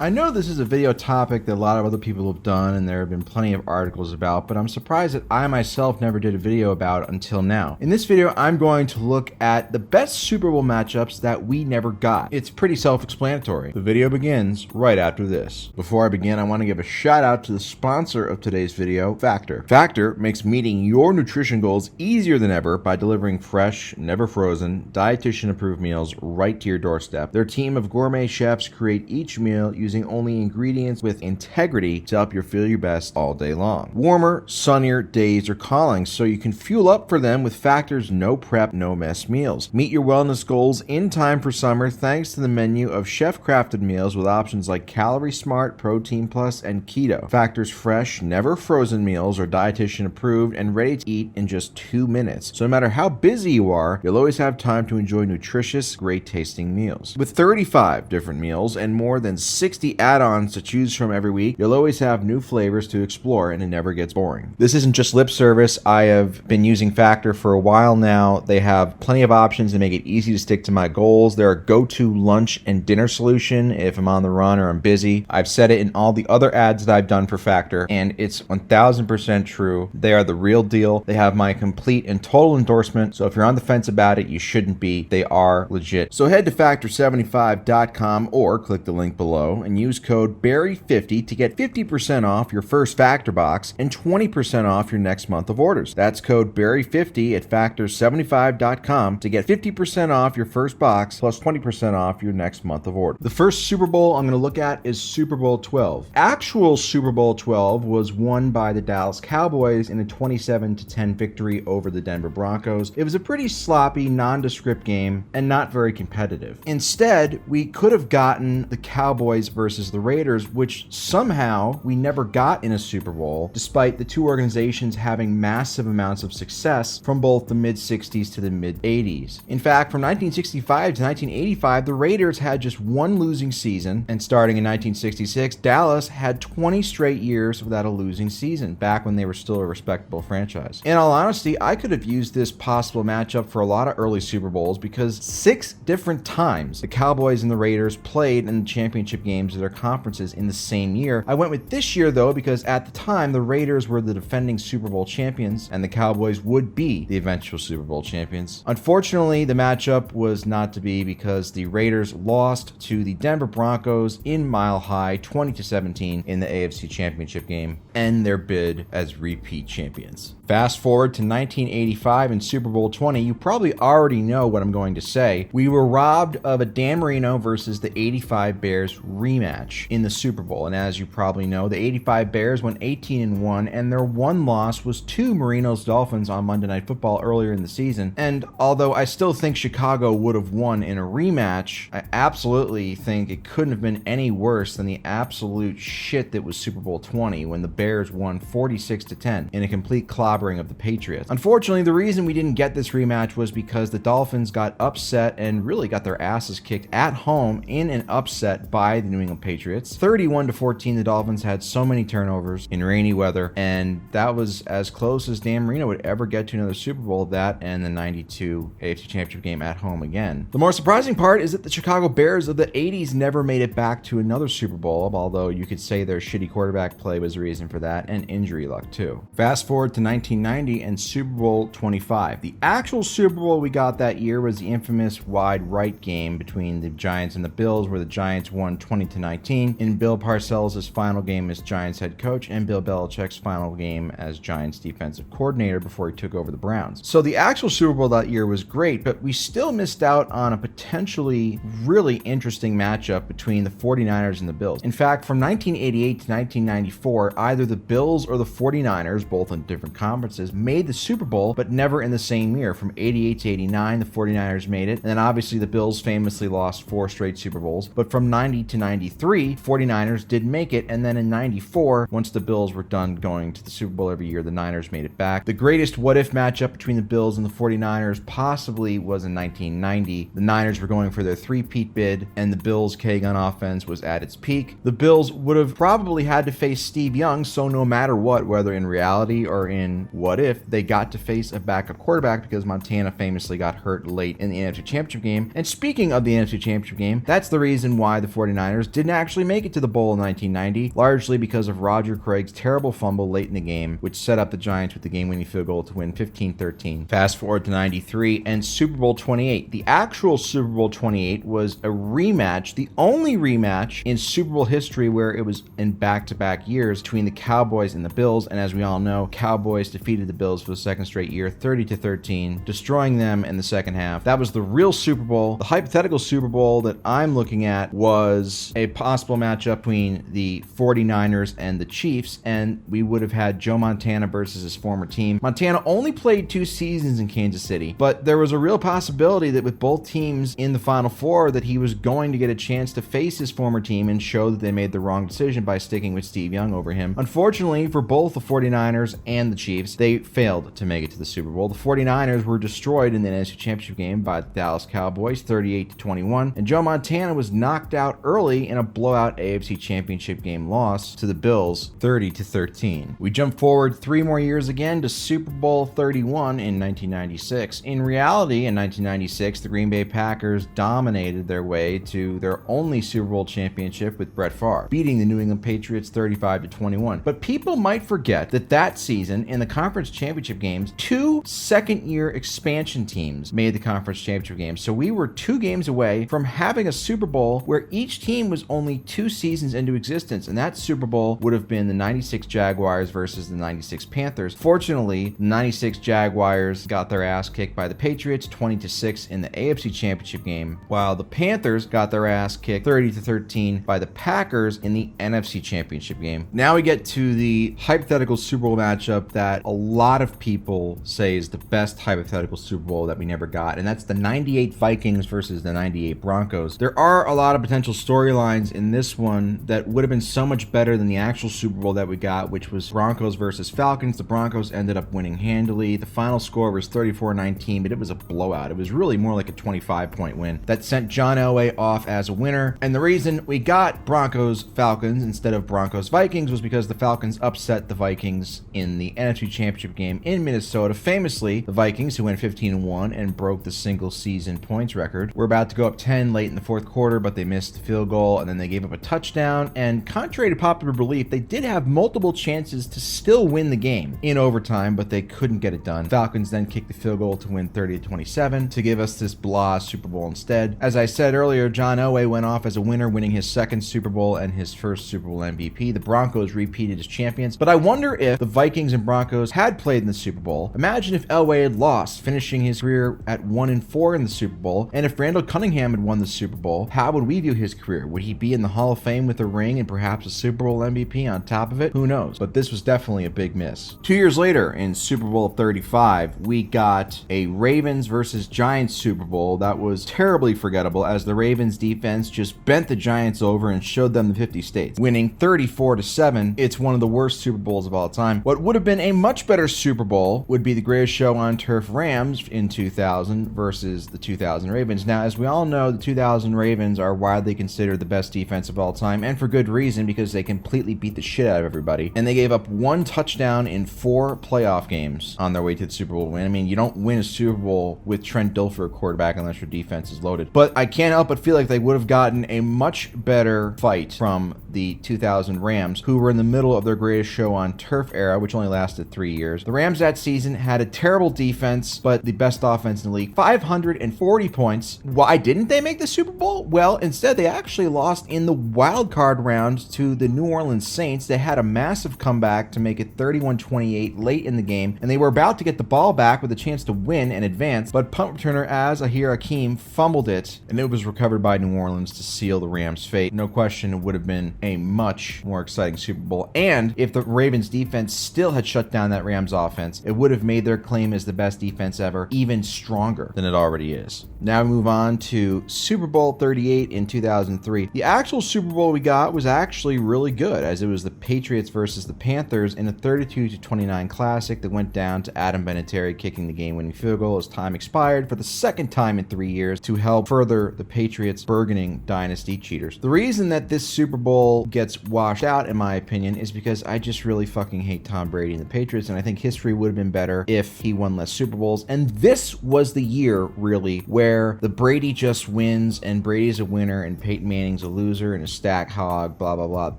I know this is a video topic that a lot of other people have done and there have been plenty of articles about, but I'm surprised that I myself never did a video about until now. In this video, I'm going to look at the best Super Bowl matchups that we never got. It's pretty self-explanatory. The video begins right after this. Before I begin, I want to give a shout out to the sponsor of today's video, Factor. Factor makes meeting your nutrition goals easier than ever by delivering fresh, never frozen, dietitian-approved meals right to your doorstep. Their team of gourmet chefs create each meal using only ingredients with integrity to help you feel your best all day long. Warmer, sunnier days are calling, so you can fuel up for them with Factor's no prep, no mess meals. Meet your wellness goals in time for summer thanks to the menu of chef-crafted meals with options like Calorie Smart, Protein Plus, and Keto. Factor's fresh, never frozen meals are dietitian approved and ready to eat in just 2 minutes. So no matter how busy you are, you'll always have time to enjoy nutritious, great tasting meals. With 35 different meals and more than 60 add-ons to choose from every week, you'll always have new flavors to explore and it never gets boring. This isn't just lip service. I have been using Factor for a while now. They have plenty of options to make it easy to stick to my goals. They're a go-to lunch and dinner solution if I'm on the run or I'm busy. I've said it in all the other ads that I've done for Factor, and it's 1000% true. They are the real deal. They have my complete and total endorsement, so if you're on the fence about it, you shouldn't be. They are legit. So head to factor75.com or click the link below and use code BARRY50 to get 50% off your first Factor box and 20% off your next month of orders. That's code BARRY50 at factor75.com to get 50% off your first box plus 20% off your next month of order. The first Super Bowl I'm going to look at is Super Bowl 12. Actual Super Bowl 12 was won by the Dallas Cowboys in a 27-10 victory over the Denver Broncos. It was a pretty sloppy, nondescript game and not very competitive. Instead, we could have gotten the Cowboys versus the Raiders, which somehow we never got in a Super Bowl, despite the two organizations having massive amounts of success from both the mid-60s to the mid-80s. In fact, from 1965 to 1985, the Raiders had just one losing season, and starting in 1966, Dallas had 20 straight years without a losing season, back when they were still a respectable franchise. In all honesty, I could have used this possible matchup for a lot of early Super Bowls because 6 different times the Cowboys and the Raiders played in the championship games of their conferences in the same year. I went with this year though because at the time the Raiders were the defending Super Bowl champions and the Cowboys would be the eventual Super Bowl champions. Unfortunately, the matchup was not to be because the Raiders lost to the Denver Broncos in Mile High 20-17 in the AFC Championship game and their bid as repeat champions. Fast forward to 1985 and Super Bowl 20, you probably already know what I'm going to say. We were robbed of a Dan Marino versus the 85 Bears rematch in the Super Bowl. And as you probably know, the 85 Bears went 18-1 and their one loss was to Marino's Dolphins on Monday Night Football earlier in the season. And although I still think Chicago would have won in a rematch, I absolutely think it couldn't have been any worse than the absolute shit that was Super Bowl 20 when the Bears won 46-10 in a complete clobbering of the Patriots. Unfortunately, the reason we didn't get this rematch was because the Dolphins got upset and really got their asses kicked at home in an upset by the New England Patriots. 31-14, the Dolphins had so many turnovers in rainy weather, and that was as close as Dan Marino would ever get to another Super Bowl, that and the 92 AFC Championship game at home again. The more surprising part is that the Chicago Bears of the 80s never made it back to another Super Bowl, although you could say their shitty quarterback play was the reason for that, and injury luck too. Fast forward to 1990 and Super Bowl 25. The actual Super Bowl we got that year was the infamous wide right game between the Giants and the Bills, where the Giants won 20-19 in Bill Parcells' final game as Giants head coach and Bill Belichick's final game as Giants defensive coordinator before he took over the Browns. So the actual Super Bowl that year was great, but we still missed out on a potentially really interesting matchup between the 49ers and the Bills. In fact, from 1988 to 1994, either the Bills or the 49ers, both in different conferences, made the Super Bowl, but never in the same year. From 88 to 89, the 49ers made it, and then obviously the Bills famously lost 4 straight Super Bowls. But from 90 to 93, 49ers did make it, and then in 94, once the Bills were done going to the Super Bowl every year, the Niners made it back. The greatest what-if matchup between the Bills and the 49ers possibly was in 1990. The Niners were going for their three-peat bid, and the Bills' K-gun offense was at its peak. The Bills would have probably had to face Steve Young, so no matter what, whether in reality or in what if, they got to face a backup quarterback because Montana famously got hurt late in the NFC Championship game. And speaking of the NFC Championship game, that's the reason why the 49ers 49ers didn't actually make it to the bowl in 1990, largely because of Roger Craig's terrible fumble late in the game, which set up the Giants with the game-winning field goal to win 15-13. Fast forward to 93 and Super Bowl 28. The actual Super Bowl 28 was a rematch, the only rematch in Super Bowl history where it was in back-to-back years between the Cowboys and the Bills, and as we all know, Cowboys defeated the Bills for the second straight year, 30-13, destroying them in the second half. That was the real Super Bowl. The hypothetical Super Bowl that I'm looking at was a possible matchup between the 49ers and the Chiefs, and we would have had Joe Montana versus his former team. Montana only played 2 seasons in Kansas City, but there was a real possibility that with both teams in the Final Four that he was going to get a chance to face his former team and show that they made the wrong decision by sticking with Steve Young over him. Unfortunately for both the 49ers and the Chiefs, they failed to make it to the Super Bowl. The 49ers were destroyed in the NFC Championship game by the Dallas Cowboys, 38-21, and Joe Montana was knocked out early in a blowout AFC Championship game loss to the Bills, 30-13. We jump forward 3 more years again to Super Bowl 31 in 1996. In reality, in 1996, the Green Bay Packers dominated their way to their only Super Bowl championship with Brett Favre, beating the New England Patriots 35-21. But people might forget that that season, in the conference championship games, 2 second-year expansion teams made the conference championship game. So we were 2 games away from having a Super Bowl where each team was only 2 seasons into existence, and that Super Bowl would have been the 96 Jaguars versus the 96 Panthers. Fortunately, the 96 Jaguars got their ass kicked by the Patriots 20-6 in the AFC Championship game, while the Panthers got their ass kicked 30-13 by the Packers in the NFC Championship game. Now we get to the hypothetical Super Bowl matchup that a lot of people say is the best hypothetical Super Bowl that we never got, and that's the 98 Vikings versus the 98 Broncos. There are a lot of potential storylines in this one that would have been so much better than the actual Super Bowl that we got, which was Broncos versus Falcons. The Broncos ended up winning handily. The final score was 34-19, but it was a blowout. It was really more like a 25-point win that sent John Elway off as a winner. And the reason we got Broncos-Falcons instead of Broncos-Vikings was because the Falcons upset the Vikings in the NFC Championship game in Minnesota. Famously, the Vikings, who went 15-1 and broke the single-season points record, were about to go up 10 late in the fourth quarter, but they missed the field goal, and then they gave up a touchdown. And contrary to popular belief, they did have multiple chances to still win the game in overtime, but they couldn't get it done. Falcons then kicked the field goal to win 30-27 to give us this blah Super Bowl instead. As I said earlier, John Elway went off as a winner, winning his second Super Bowl and his first Super Bowl MVP. The Broncos repeated as champions, but I wonder if the Vikings and Broncos had played in the Super Bowl. Imagine if Elway had lost, finishing his career at 1-4 in the Super Bowl, and if Randall Cunningham had won the Super Bowl, how would we view his career? Would he be in the Hall of Fame with a ring and perhaps a Super Bowl MVP on top of it? Who knows? But this was definitely a big miss. 2 years later, in Super Bowl 35, we got a Ravens versus Giants Super Bowl that was terribly forgettable, as the Ravens defense just bent the Giants over and showed them the 50 states, winning 34-7. It's one of the worst Super Bowls of all time. What would have been a much better Super Bowl would be the Greatest Show on Turf Rams in 2000 versus the 2000 Ravens. Now, as we all know, the 2000 Ravens are widely considered the best defense of all time, and for good reason, because they completely beat the shit out of everybody. And they gave up 1 touchdown in 4 playoff games on their way to the Super Bowl win. I mean, you don't win a Super Bowl with Trent Dilfer quarterback unless your defense is loaded. But I can't help but feel like they would have gotten a much better fight from the 2000 Rams, who were in the middle of their Greatest Show on Turf era, which only lasted 3 years. The Rams that season had a terrible defense, but the best offense in the league, 540 points. Why didn't they make the Super Bowl? Well, instead, they actually lost in the wild card round to the New Orleans Saints. They had a massive comeback to make it 31-28 late in the game, and they were about to get the ball back with a chance to win and advance, but punt returner Azahir Hakeem fumbled it, and it was recovered by New Orleans to seal the Rams' fate. No question, it would have been a much more exciting Super Bowl, and if the Ravens defense still had shut down that Rams offense, it would have made their claim as the best defense ever even stronger than it already is. Now we move on to Super Bowl 38 in 2003. The actual Super Bowl we got was actually really good, as it was the Patriots versus the Panthers in a 32-29 classic that went down to Adam Vinatieri kicking the game-winning field goal as time expired for the second time in 3 years to help further the Patriots' burgeoning dynasty cheaters. The reason that this Super Bowl gets washed out, in my opinion, is because I just really fucking hate Tom Brady and the Patriots, and I think history would have been better if he won less Super Bowls. And this was the year, really, where the Brady just wins and Brady's a winner and Peyton Manning Manning's a loser and a stack hog, blah, blah, blah.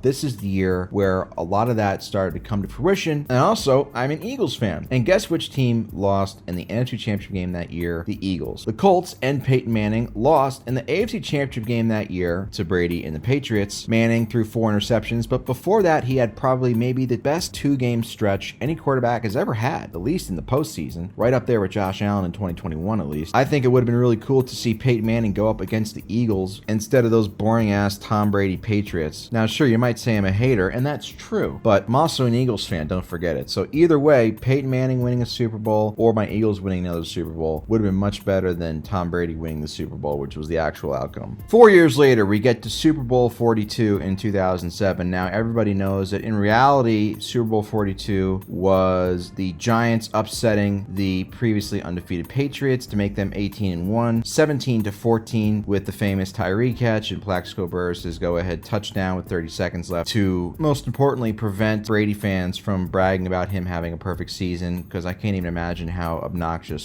This is the year where a lot of that started to come to fruition. And also, I'm an Eagles fan. And guess which team lost in the NFC Championship game that year? The Eagles. The Colts and Peyton Manning lost in the AFC Championship game that year to Brady and the Patriots. Manning threw 4 interceptions, but before that, he had probably maybe the best 2-game stretch any quarterback has ever had, at least in the postseason, right up there with Josh Allen in 2021 at least. I think it would have been really cool to see Peyton Manning go up against the Eagles instead of those boring-ass Tom Brady Patriots. Now, sure, you might say I'm a hater, and that's true, but I'm also an Eagles fan, don't forget it. So either way, Peyton Manning winning a Super Bowl or my Eagles winning another Super Bowl would have been much better than Tom Brady winning the Super Bowl, which was the actual outcome. 4 years later, we get to Super Bowl 42 in 2007. Now, everybody knows that in reality, Super Bowl 42 was the Giants upsetting the previously undefeated Patriots to make them 18-1, 17-14 with the famous Tyree catch and Plaxico Burress' go-ahead touchdown with 30 seconds left to, most importantly, prevent Brady fans from bragging about him having a perfect season, because I can't even imagine how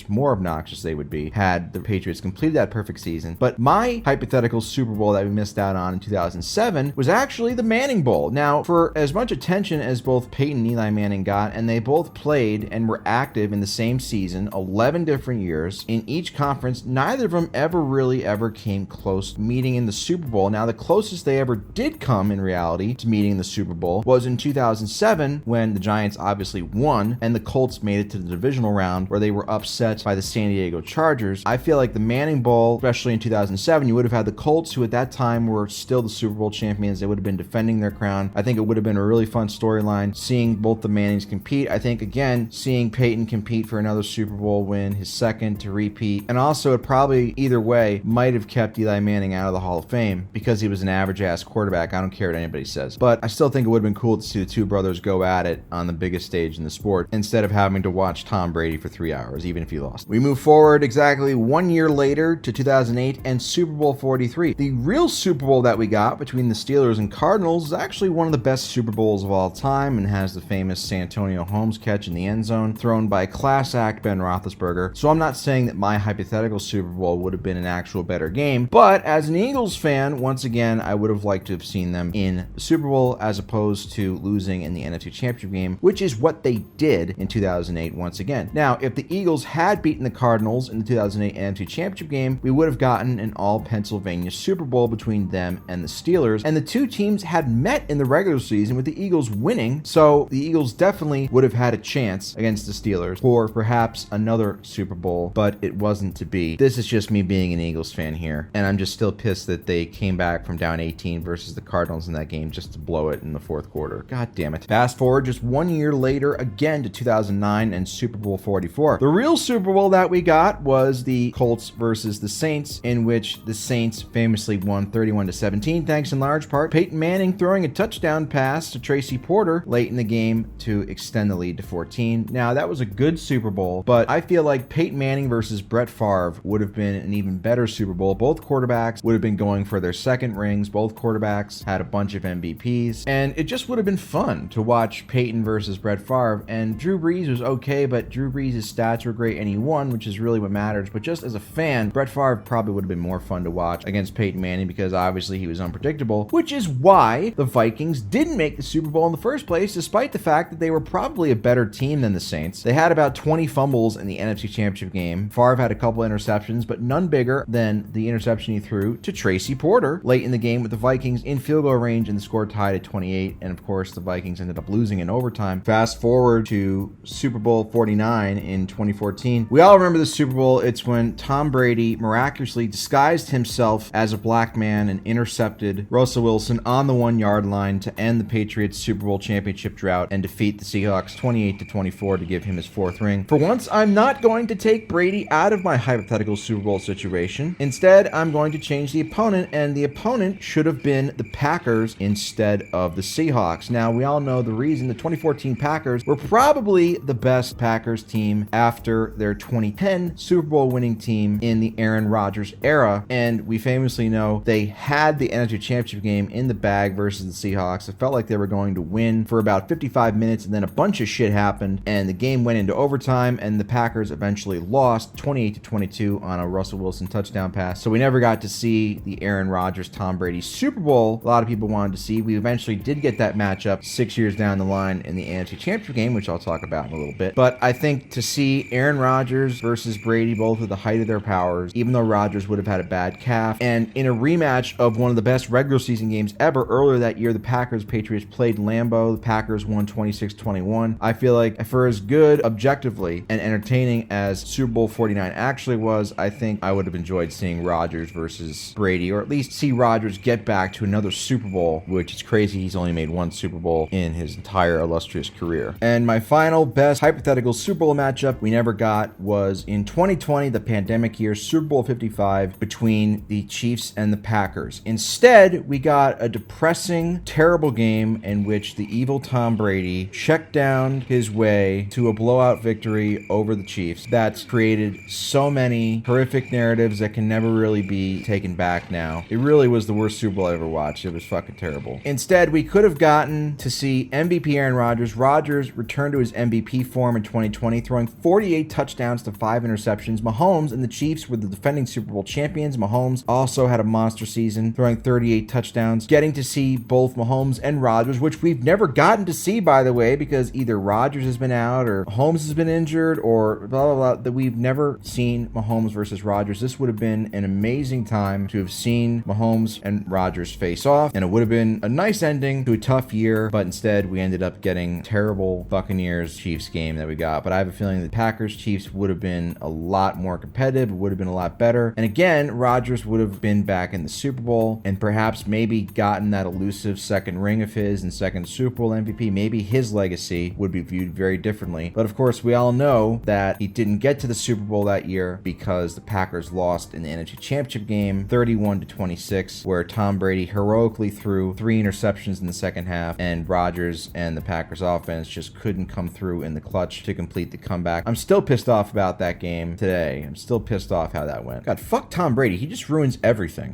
more obnoxious they would be had the Patriots completed that perfect season. But my hypothetical Super Bowl that we missed out on in 2007 was actually the Manning Bowl. Now, for as much attention as both Peyton and Eli Manning got, and they both played and were active in the same season, 11 different years in each conference, neither of them ever came close to meeting in the Super Bowl. Now, the closest they ever did come in reality to meeting in the Super Bowl was in 2007 when the Giants obviously won and the Colts made it to the divisional round where they were upset by the San Diego Chargers. I feel like the Manning Bowl, especially in 2007, you would have had the Colts, who at that time were still the Super Bowl champions. They would have been defending their crown. I think it would have been a really fun storyline seeing both the Mannings compete. I think, again, seeing Peyton compete for another Super Bowl win, his second to repeat. And also, it probably, either way, might have kept Eli Manning out of the Hall of Fame because he was an average-ass quarterback. I don't care what anybody says. But I still think it would have been cool to see the two brothers go at it on the biggest stage in the sport instead of having to watch Tom Brady for 3 hours, even if he lost. We move forward exactly 1 year later to 2008 and Super Bowl 43. The real Super Bowl that we got between the Steelers and Cardinals is actually one of the best Super Bowls of all time and has the famous Santonio Holmes catch in the end zone thrown by class act Ben Roethlisberger. So I'm not saying that my hypothetical Super Bowl would have been an actual better game, but as an Eagles fan, once again, I would have liked to have seen them in the Super Bowl as opposed to losing in the NFC Championship game, which is what they did in 2008 once again. Now, if the Eagles had beaten the Cardinals in the 2008 NFC Championship game, we would have gotten an all-Pennsylvania Super Bowl between them and the Steelers, and the two teams had met in the regular season with the Eagles winning, so the Eagles definitely would have had a chance against the Steelers for perhaps another Super Bowl, but it wasn't to be. This is just me being an Eagles fan here, and I'm just still pissed that they came back from down 18 versus the Cardinals in that game just to blow it in the fourth quarter. God damn it. Fast forward just 1 year later again to 2009 and Super Bowl 44. The real Super Bowl that we got was the Colts versus the Saints, in which the Saints famously won 31-17, thanks in large part Peyton Manning throwing a touchdown pass to Tracy Porter late in the game to extend the lead to 14. Now, that was a good Super Bowl, but I feel like Peyton Manning versus Brett Favre would have been an even better Super Bowl. Both quarterbacks would have been going for their second rings. Both quarterbacks had a bunch of MVPs, and it just would have been fun to watch Peyton versus Brett Favre. And Drew Brees was okay, but Drew Brees' stats were great and he won, which is really what matters. But just as a fan, Brett Favre probably would have been more fun to watch against Peyton Manning because obviously he was unpredictable, which is why the Vikings didn't make the Super Bowl in the first place, despite the fact that they were probably a better team than the Saints. They had about 20 fumbles in the NFC Championship game. Favre had a couple interceptions, but none bigger than the interception he threw to Tracy Porter late in the game with the Vikings in field goal range, and the score tied at 28. And of course, the Vikings ended up losing in overtime. Fast forward to Super Bowl 49 in 2014. We all remember the Super Bowl. It's when Tom Brady miraculously disguised himself as a black man and intercepted Russell Wilson on the 1 yard line to end the Patriots Super Bowl championship drought and defeat the Seahawks 28-24 to give him his fourth ring. For once, I'm not going to take Brady out of my hypothetical Super Bowl situation. Instead, I'm going to change the opponent, and the opponent should have been the Packers instead of the Seahawks. Now, we all know the reason. The 2014 Packers were probably the best Packers team after their 2010 Super Bowl winning team in the Aaron Rodgers era, and we famously know they had the NFC Championship game in the bag versus the Seahawks. It felt like they were going to win for about 55 minutes, and then a bunch of shit happened, and the game went into overtime, and the Packers eventually lost 28-22 on a Russell Wilson touchdown pass. So we never got to see the Aaron Rodgers Rodgers-Tom Brady Super Bowl a lot of people wanted to see. We eventually did get that matchup 6 years down the line in the NFC Championship game, which I'll talk about in a little bit. But I think to see Aaron Rodgers versus Brady, both at the height of their powers, even though Rodgers would have had a bad calf, and in a rematch of one of the best regular season games ever, earlier that year, the Packers-Patriots played in Lambeau. The Packers won 26-21. I feel like for as good, objectively, and entertaining as Super Bowl 49 actually was, I think I would have enjoyed seeing Rodgers versus Brady, or at least see Rodgers get back to another Super Bowl, which is crazy. He's only made one Super Bowl in his entire illustrious career. And my final best hypothetical Super Bowl matchup we never got was in 2020, the pandemic year, Super Bowl 55 between the Chiefs and the Packers. Instead, we got a depressing, terrible game in which the evil Tom Brady checked down his way to a blowout victory over the Chiefs that created so many horrific narratives that can never really be taken back now. It really was the worst Super Bowl I ever watched. It was fucking terrible. Instead, we could have gotten to see MVP Aaron Rodgers. Rodgers returned to his MVP form in 2020, throwing 48 touchdowns to 5 interceptions. Mahomes and the Chiefs were the defending Super Bowl champions. Mahomes also had a monster season, throwing 38 touchdowns. Getting to see both Mahomes and Rodgers, which we've never gotten to see, by the way, because either Rodgers has been out or Mahomes has been injured or blah, blah, blah, that we've never seen Mahomes versus Rodgers. This would have been an amazing time to have seen Mahomes and Rodgers face off, and it would have been a nice ending to a tough year, but instead we ended up getting terrible Buccaneers-Chiefs game that we got. But I have a feeling the Packers-Chiefs would have been a lot more competitive, would have been a lot better, and again, Rodgers would have been back in the Super Bowl and perhaps maybe gotten that elusive second ring of his and second Super Bowl MVP. Maybe his legacy would be viewed very differently. But of course, we all know that he didn't get to the Super Bowl that year because the Packers lost in the NFC Championship game 31-26, where Tom Brady heroically threw 3 interceptions in the second half, and Rodgers and the Packers offense just couldn't come through in the clutch to complete the comeback. I'm still pissed off about that game today. I'm still pissed off how that went. God, fuck Tom Brady. He just ruins everything.